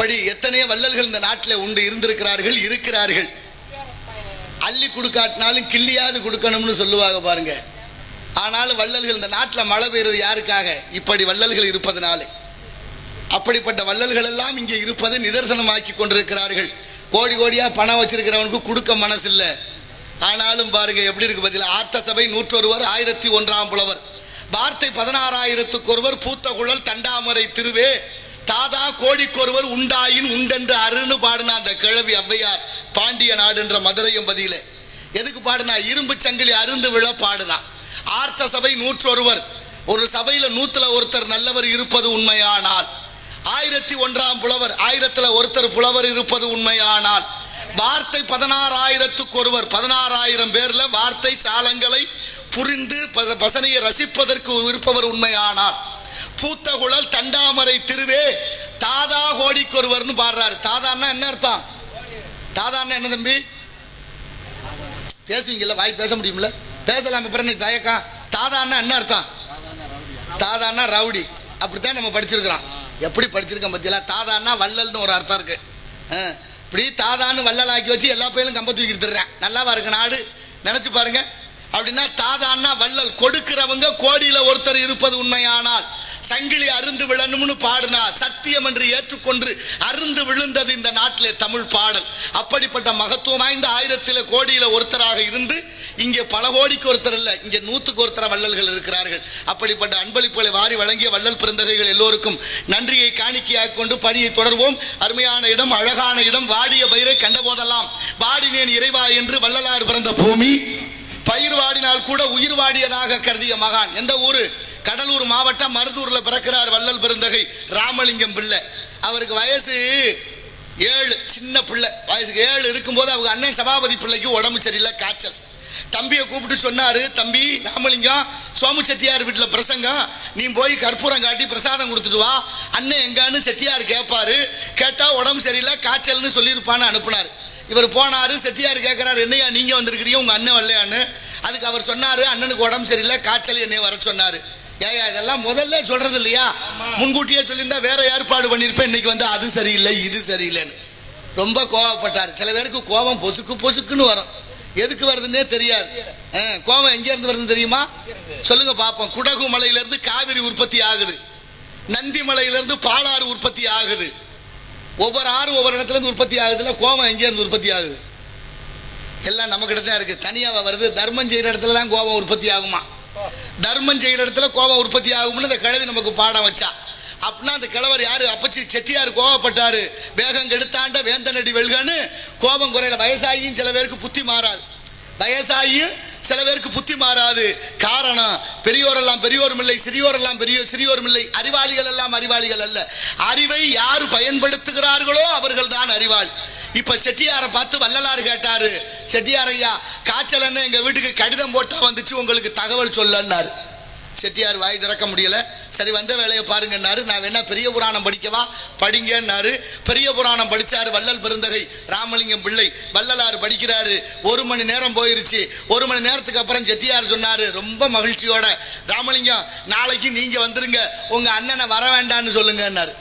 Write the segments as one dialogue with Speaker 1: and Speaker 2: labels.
Speaker 1: அப்படி எத்தனையோ வள்ளல்கள் இந்த நாட்டில் உண்டு, இருந்திருக்கிறார்கள், இருக்கிறார்கள். அள்ளி கொடுக்காட்டினாலும் கிள்ளியாவது கொடுக்கணும்னு சொல்லுவாங்க பாருங்க. ஆனாலும் வள்ளல்கள் இந்த நாட்டில் மழை பெய்யுறது யாருக்காக? இப்படி வள்ளல்கள் இருப்பதனாலே. அப்படிப்பட்ட வள்ளல்கள் எல்லாம் இங்கே இருப்பதை நிதர்சனமாக்கி கொண்டிருக்கிறார்கள். கோடி கோடியா பணம் வச்சிருக்கிறவனுக்கு கொடுக்க மனசு இல்லை. ஆனாலும் பாருங்க எப்படி இருக்கு பதில. ஆர்த்த சபை 101 1001 புலவர், வார்த்தை 16,000 பூத்த குழல் தண்டாமரை திருவே தாதா கோடிக்கொருவர் உண்டாயின் உண்டென்று அருன்னு பாடுனா அந்த கிழவி ஔவையார் பாண்டிய நாடு என்ற மதுரையம்பதியில. எதுக்கு பாடுனா? இரும்பு சங்கிலி அருந்து விழ பாடுனா. ஆர்த்த சபை 101, ஒரு சபையில 100ல் ஒருத்தர் நல்லவர் இருப்பது உண்மையானால், 1001 புலவர், 1000ல் ஒருத்தர் புலவர் இருப்பது உண்மையானால், வார்த்தை 16,000 16,000 பேர்ல வார்த்தை சாலங்களை புரிந்து வசனையை ரசிப்பதற்கு இருப்பவர் உண்மையானால், பூத்த குழல் தண்டாமரை திருவே தாதா கோடிக்கொருவர்னு பாடுறாரு. தாதான்னா என்ன அர்த்தம்? தாதான்னா என்ன தம்பி? பேசுவீங்கல்ல, வாய் பேச முடியும்ல, பேசலாம். பிறகு தயக்கா. தாதான்னா என்ன அர்த்தம்? தாதான்னா ரவுடி. அப்படித்தான் நம்ம படிச்சிருக்கிறோம். எப்படி படிச்சிருக்கோம் பத்தியா? தாதான்னா வள்ளல்னு ஒரு அர்த்தம் இருக்கு. இப்படி தாதான்னு வள்ளல் ஆக்கி வச்சு எல்லா பயிலும் கம்ப தூக்கி எடுத்துடுறேன். நல்லாவா இருக்கு நாடு? நினைச்சு பாருங்க. அப்படின்னா தாதான்னா வள்ளல், கொடுக்கிறவங்க கோடியில ஒருத்தர் இருப்பது உண்மையானால், சங்கிலி அருந்து விழணும்னு பாடுனா சத்தியம் என்று ஏற்றுக்கொண்டு அருந்து விழுந்தது இந்த நாட்டிலே தமிழ் பாடல். அப்படிப்பட்ட மகத்துவம் வாய்ந்த 1000ல் கோடியில ஒருத்தராக இருந்து இங்கே பல கோடிக்கு ஒருத்தர் இல்லை, இங்கே 100க்கு ஒருத்தர வள்ளல்கள் இருக்கிறார்கள். அப்படிப்பட்ட அன்பளிப்புகளை வாரி வழங்கிய வள்ளல் பெருந்தகைகள் எல்லோருக்கும் நன்றியை காணிக்கையாக கொண்டு பணியை தொடர்வோம். அருமையான இடம், அழகான இடம். வாடிய பயிரை கண்டபோதெல்லாம் வாடினேன் இறைவா என்று வள்ளலார் பிறந்த பூமி. பயிர் வாடினால் கூட உயிர் வாடியதாக கருதிய மகான். எந்த ஊரு? கடலூர் மாவட்டம் மருதூர்ல பிறக்கிறார் வள்ளல் பெருந்தகை ராமலிங்கம் பிள்ளை. அவருக்கு வயசு 7, சின்ன பிள்ளை. வயசுக்கு 7 இருக்கும்போது அவங்க அண்ணன் சபாபதி பிள்ளைக்கு உடம்பு சரியில்லை, காய்ச்சல். தம்பியை கூப்பிட்டு சொன்னாரு, தம்பி ராமலிங்கம், சோமு செட்டியார் வீட்டில் பிரசங்கம், நீ போய் கற்பூரம் காட்டி பிரசாதம் கொடுத்துட்டு வா. அண்ணன் எங்கான்னு செட்டியார் கேட்பாரு. கேட்டா உடம்பு சரியில்லை, காய்ச்சல்னு சொல்லியிருப்பான்னு அனுப்புனாரு. இவர் போனாரு. செட்டியார் கேட்கிறாரு, என்னையா நீங்க வந்திருக்கிறீங்க, உங்க அண்ணன் வரலையான்னு. அதுக்கு அவர் சொன்னாரு, அண்ணனுக்கு உடம்பு சரியில்லை, காய்ச்சல், என்னைய வர சொன்னாரு. ஏயா இதெல்லாம் முதல்ல சொல்றது இல்லையா? முன்கூட்டியே சொல்லியிருந்தா வேற ஏற்பாடு பண்ணியிருப்பேன். இன்னைக்கு வந்து அது சரியில்லை இது சரியில்லைன்னு ரொம்ப கோவப்பட்டார். சில பேருக்கு கோபம் பொசுக்கு பொசுக்குன்னு வரும், எதுக்கு வருதுன்னே தெரியாது. கோபம் எங்க இருந்து வருதுன்னு தெரியுமா? சொல்லுங்க பாப்போம். குடகு மலையிலிருந்து காவிரி உற்பத்தி ஆகுது, நந்தி மலையிலிருந்து பாலாறு உற்பத்தி ஆகுது. ஒவ்வொரு ஆறும் ஒவ்வொரு இடத்துல இருந்து உற்பத்தி ஆகுதுல. கோபம் எங்கே இருந்து உற்பத்தி ஆகுது? எல்லாம் நம்ம கிட்ட தான் இருக்கு. தனியாக வருது. தர்மம் செய்கிற இடத்துல தான் கோபம் உற்பத்தி ஆகுமா? தர்மம் செய்கிற இடத்துல கோபம் உற்பத்தி ஆகும்னு இந்த கிழவி நமக்கு பாடம் வச்சா. அப்படின்னா அந்த கிழவர் யாரு? அப்பச்சி செட்டியார் கோபப்பட்டாரு. வேகம் கெடுத்தாண்ட வேந்தனடி வெல்கன்னு கோபம் குறையில. வயசாகியும் சில பேருக்கு புத்தி மாறாது, வயசாகியும் சில பேருக்கு புத்தி மாறாது. காரணம், பெரியோரெல்லாம் பெரியோரும் இல்லை, சிறியோரெல்லாம் சிறியோரும் இல்லை, அறிவாளிகள் எல்லாம் அறிவாளிகள் அல்ல. அறிவை யார் பயன்படுத்துகிறார்களோ அவர்கள் தான் அறிவாளி. இப்ப செட்டியாரை பார்த்து வள்ளலார் கேட்டாரு, செட்டியார் ஐயா, காய்ச்சல் என்ன எங்க வீட்டுக்கு கடிதம் போட்டா வந்துச்சு, உங்களுக்கு தகவல் சொல்லன்னாரு. செட்டியார் வாய் திறக்க முடியல. சரி வந்த வேலையை பாருங்கன்னாரு. நான் வேணா பெரிய புராணம் படிக்கவா? படிங்கன்னாரு. பெரிய புராணம் படிச்சாரு வள்ளல் பெருந்தகை ராமலிங்கம் பிள்ளை. வள்ளலார் படிக்கிறாரு. 1 மணி நேரம் போயிருச்சு. 1 மணி நேரத்துக்கு அப்புறம் செட்டியார் சொன்னாரு ரொம்ப மகிழ்ச்சியோட, ராமலிங்கம் நாளைக்கு நீங்க வந்துருங்க, உங்க அண்ணனை வர வேண்டான்னு சொல்லுங்கன்னாரு.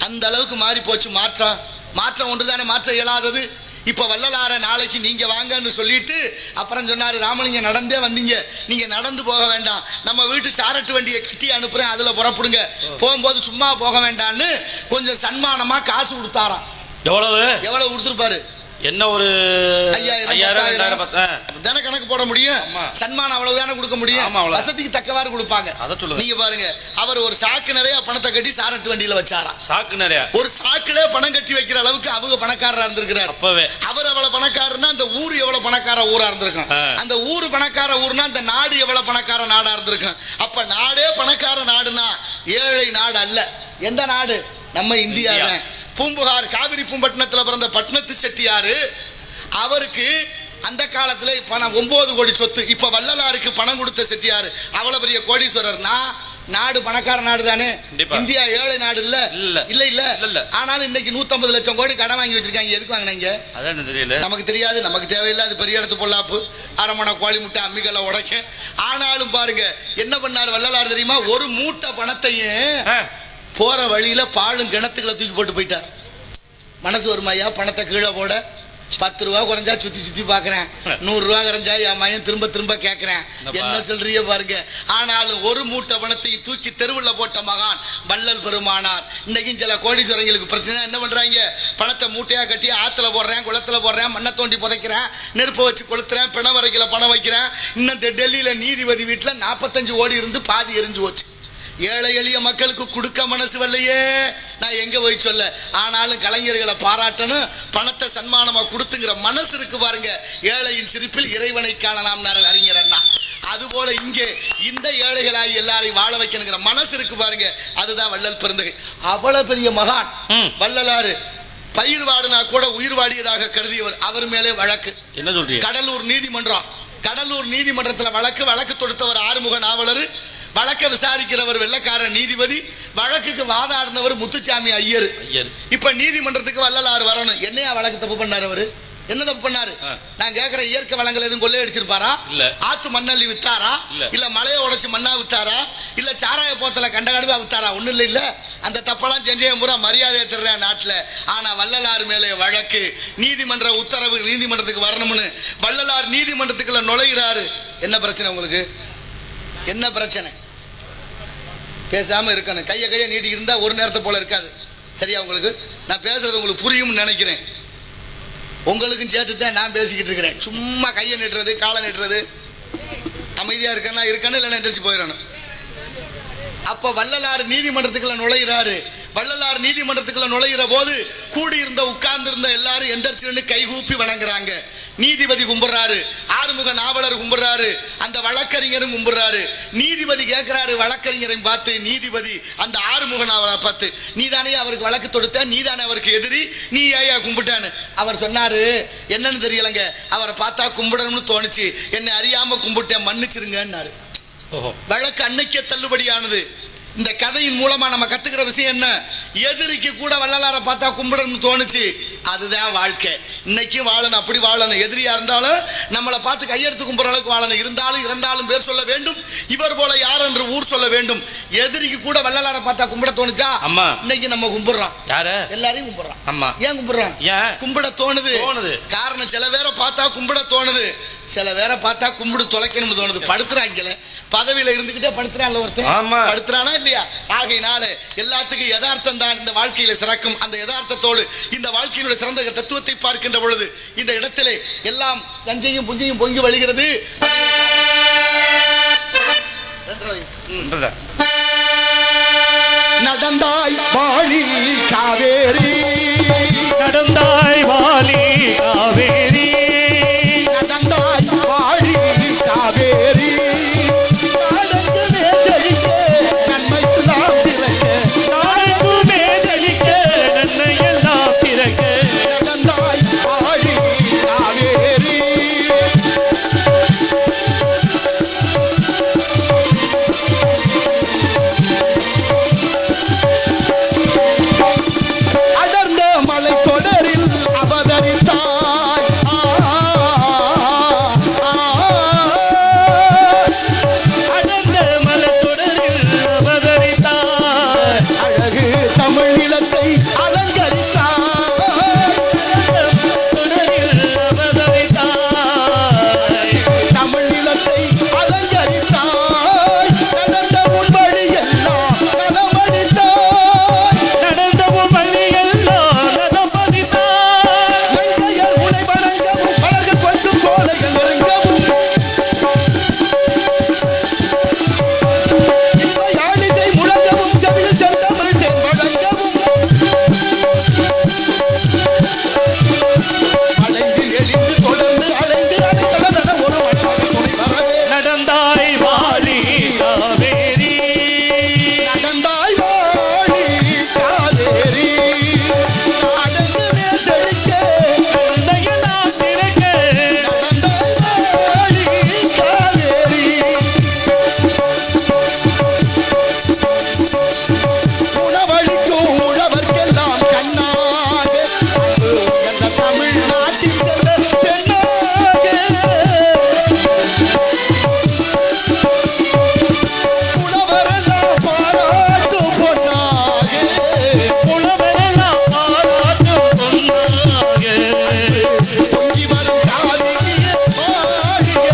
Speaker 1: அந்த அளவுக்கு மாறி போச்சு மாற்றம். மாற்றம் ஒன்றுதானே மாற்ற இயலாதது. இப்ப வள்ளலார நாளைக்கு நீங்க வாங்கன்னு சொல்லிட்டு அப்புறம் சொன்னாரு, ராமலிங்கம் நடந்தே வந்தீங்க, நீங்க நடந்து போக வேண்டாம், நம்ம வீட்டு சாரட்டு வண்டியை கட்டி அனுப்புறேன், அதுல புறப்படுங்க, போகும்போது சும்மா போக வேண்டான்னு கொஞ்சம் சன்மானமா காசு கொடுத்தாராம். எவ்வளவு கொடுத்துருப்பாரு?
Speaker 2: என்ன ஒரு 5000
Speaker 1: தானே கணக்கு போட முடியும். சன்மானம் அவ்வளவுதானே கொடுக்க முடியும். வசதிக்கு தக்கவாறு கொடுப்பாங்க. நீங்க பாருங்க, அவர் ஒரு சாக்கு நிறைய பணத்தை கட்டி சாரட்டு வண்டியில வச்சாராம்.
Speaker 2: சாக்கு நிறைய,
Speaker 1: ஒரு சாக்குல பணம் கட்டி வைக்கிற அளவுக்கு அவங்க பணக்காரரா இருந்திருக்கிறார். அவர் எவ்வளவு பணக்காரர்னா அந்த ஊர் எவ்வளவு பணக்கார ஊரா இருந்திருக்கும். அந்த ஊர் பணக்கார ஊர்னா அந்த நாடு எவ்வளவு பணக்கார நாடா இருந்திருக்கும். அப்ப நாடே பணக்கார நாடுனா ஏழை நாடு அல்ல. எந்த நாடு? நம்ம இந்தியா தான். பூம்புகார் காவிரி பூம்பட்டினத்தில் பிறந்த பட்னத்து செட்டியாரு, அவருக்கு அந்த காலத்துல பணம் 9 கோடி சொத்து. இப்ப வள்ளலாருக்கு பணம் கொடுத்த செட்டியாரு அவ்வளவு பெரிய கோடீஸ்வரர்னா நாடு பணக்கார நாடு தானே. இந்தியா ஏழை நாடு இல்ல. இல்ல இல்ல இல்ல. ஆனாலும் இன்னைக்கு 150 லட்சம் கோடி கடன் வாங்கி வச்சிருக்காங்க. எதுக்கு வாங்கினாங்க? நமக்கு தெரியாது, நமக்கு தேவையில்லை. அது பெரிய இடத்து பொல்லாப்பு, அரமணை கோழி முட்டை அம்மிகளை உடைக்க. ஆனாலும் பாருங்க என்ன பண்ணாரு வள்ளலார் தெரியுமா? ஒரு மூட்டை பணத்தையும் போற வழியில பாலும் கிணத்துக்களை தூக்கி போட்டு போயிட்டார். மனசு வருமாயா பணத்தை கீழே போட? 10 ரூபா குறைஞ்சா சுத்தி சுத்தி பாக்குறேன், 100 ரூபா குறைஞ்சா என் மயன் திரும்ப திரும்ப கேட்கிறேன். என்ன சொல்றிய பாருங்க. ஆனாலும் ஒரு மூட்டை பணத்தை தூக்கி தெருவுல போட்ட மகான் வள்ளல் பெருமானார். இன்னைக்கும் சில கோடீஸ்வரங்களுக்கு பிரச்சனை என்ன பண்றாங்க, பணத்தை மூட்டையா கட்டி ஆத்துல போடுறேன், குளத்துல போடுறேன், மண்ணை தோண்டி புதைக்கிறேன், நெருப்பை வச்சு கொளுத்துறேன், பிண வரைக்கல பணம் வைக்கிறேன். இன்னும் டெல்லியில நீதிபதி வீட்டுல 45 கோடி இருந்து பாதி எரிஞ்சு போச்சு. ஏழை எளிய மக்களுக்கு கொடுக்க மனசு வரலையே, நான் எங்க போய் சொல்ல. ஆனாலும் கலைஞர்களை பாராட்டணும், பணத்தை சன்மானமா கொடுத்துங்கிற மனசு இருக்கு பாருங்க. ஏழையின் சிரிப்பில் இறைவனை காணலாம் அறிஞர் அண்ணா. அதுபோல இங்கே இந்த ஏழைகளாய் எல்லாரையும் வாழ வைக்கணுங்கிற மனசு இருக்கு பாருங்க. அதுதான் வள்ளல் பெருந்தகை. அவ்வளவு பெரிய மகான் வள்ளலாறு. பயிர் வாடினா கூட உயிர் வாடியதாக கருதியவர். அவர் மேலே வழக்கு.
Speaker 2: என்ன சொல்றீங்க?
Speaker 1: கடலூர் நீதிமன்றம். கடலூர் நீதிமன்றத்தில் வழக்கு தொடுத்தவர் ஆறுமுக நாவலர், வழக்க விசாரிக்கிறவர் வெள்ளக்கார நீதிபதி, வழக்குக்கு வாதாடினவர் முத்துசாமி ஐயர். இப்ப நீதிமன்றத்துக்கு வள்ளலாறு வரணும். என்னையா வழக்கு தப்பு பண்ணாரு அவரு? என்ன தப்பு பண்ணாரு? நான் கேட்கிற இயற்கை வளங்கள் எதுவும் கொள்ளை அடிச்சிருப்பாரா? ஆத்து மண்ணள்ளி வித்தாரா? இல்ல மலையை உடைச்சு மண்ணா வித்தாரா? இல்ல சாராய போத்தல கண்டகடுவா வித்தாரா? ஒண்ணு இல்ல இல்ல. அந்த தப்பெல்லாம் செஞ்சேன் பூரா மரியாதையை தர்றேன் நாட்டுல. ஆனா வள்ளலாறு மேலே வழக்கு. நீதிமன்ற உத்தரவு நீதிமன்றத்துக்கு வரணும்னு வள்ளலார் நீதிமன்றத்துக்குள்ள நுழைகிறாரு. என்ன பிரச்சனை உங்களுக்கு? என்ன பிரச்சனை? பேசாம இருக்கணும். கையை நீட்டி இருந்தா ஒரு நேரத்தை போல இருக்காது. சரியா? உங்களுக்கு நான் பேசுறது உங்களுக்கு புரியும்னு நினைக்கிறேன். உங்களுக்கும் சேர்த்து தான் நான் பேசிக்கிட்டு இருக்கிறேன். சும்மா கையை நீட்டுறது காலை நீட்டுறது, அமைதியா இருக்கணும் இல்லைன்னா எந்திரிச்சு போயிடணும். அப்ப வள்ளலார் நீதிமன்றத்துக்குள்ள நுழைகிறாரு. வள்ளலார் நீதிமன்றத்துக்குள்ள நுழைகிற போது கூடியிருந்த உட்கார்ந்து இருந்த எல்லாரும் எந்திரிச்சு கைகூப்பி வணங்குறாங்க. நீதிபதி கும்பிடுறாரு, ஆறுமுக நாவலர் கும்பிடுறாரு, அந்த வழக்கறிஞரும் கும்பிடுறாரு. நீதிபதி கேட்கிறாரு வழக்கறிஞரையும் பார்த்து, நீதிபதி அந்த ஆறுமுக நாவலரை பார்த்து, நீதானே அவருக்கு வழக்கு தொடுத்த, நீதானே அவருக்கு எதிரி, நீ ஏயா கும்பிட்டான்னு. அவர் சொன்னாரு, என்னன்னு தெரியலங்க, அவரை பார்த்தா கும்பிடணும்னு தோணுச்சு, என்னை அறியாம கும்பிட்டேன், மன்னிச்சிருங்கன்னாரு. வழக்கு அன்னைக்கே தள்ளுபடியானது. இந்த கதையின் மூலமா நம்ம கத்துக்கிற விஷயம் என்ன? எதிரிக்கு கூட வள்ளலாரை பார்த்தா கும்பிடணும்னு தோணுச்சு. அதுதான் வாழ்க்கை. இன்னைக்கும் வாழணும், அப்படி வாழணும். எதிரியா இருந்தாலும் நம்மளை பார்த்து கையெடுத்து கும்பிட்ற அளவுக்கு வாழணும். இருந்தாலும் இறந்தாலும் பேர் சொல்ல வேண்டும், இவர் போல யார் என்று ஊர் சொல்ல வேண்டும். எதிரிக்கு கூட வள்ளலாரை பார்த்தா கும்பிட தோணுச்சா? இன்னைக்கு நம்ம கும்பிடுறோம். யாரு? எல்லாரையும் கும்பிடுறோம். ஆமா. ஏன் கும்பிடுறோம்? கும்பிட தோணுது. காரணம், சில பேரை பார்த்தா கும்பிட தோணுது, சில பேரை பார்த்தா கும்பிடு தொலைக்கணும்னு தோணுது. படுத்துறாங்கல்ல, பதவியில இருந்துகிட்டே படுத்துறான்ல ஒருத்தன், படுத்துறானா இல்லையா? ஆகையினால எல்லாத்துக்கும் யதார்த்தம் தான் இந்த வாழ்க்கையில சிறக்கும். அந்த யதார்த்தத்தோடு இந்த வாழ்க்கையினுடைய சிறந்த தத்துவத்தை பார்க்கின்ற பொழுது இந்த இடத்திலே எல்லாம் சஞ்சையும் புஞ்சையும் பொங்கி வழிகிறது. நடந்தாய் வாழி காவேரி, நடந்தாய் வாழி காவேரி, நடந்தாய் வாழி காவேரி,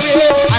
Speaker 3: கனவே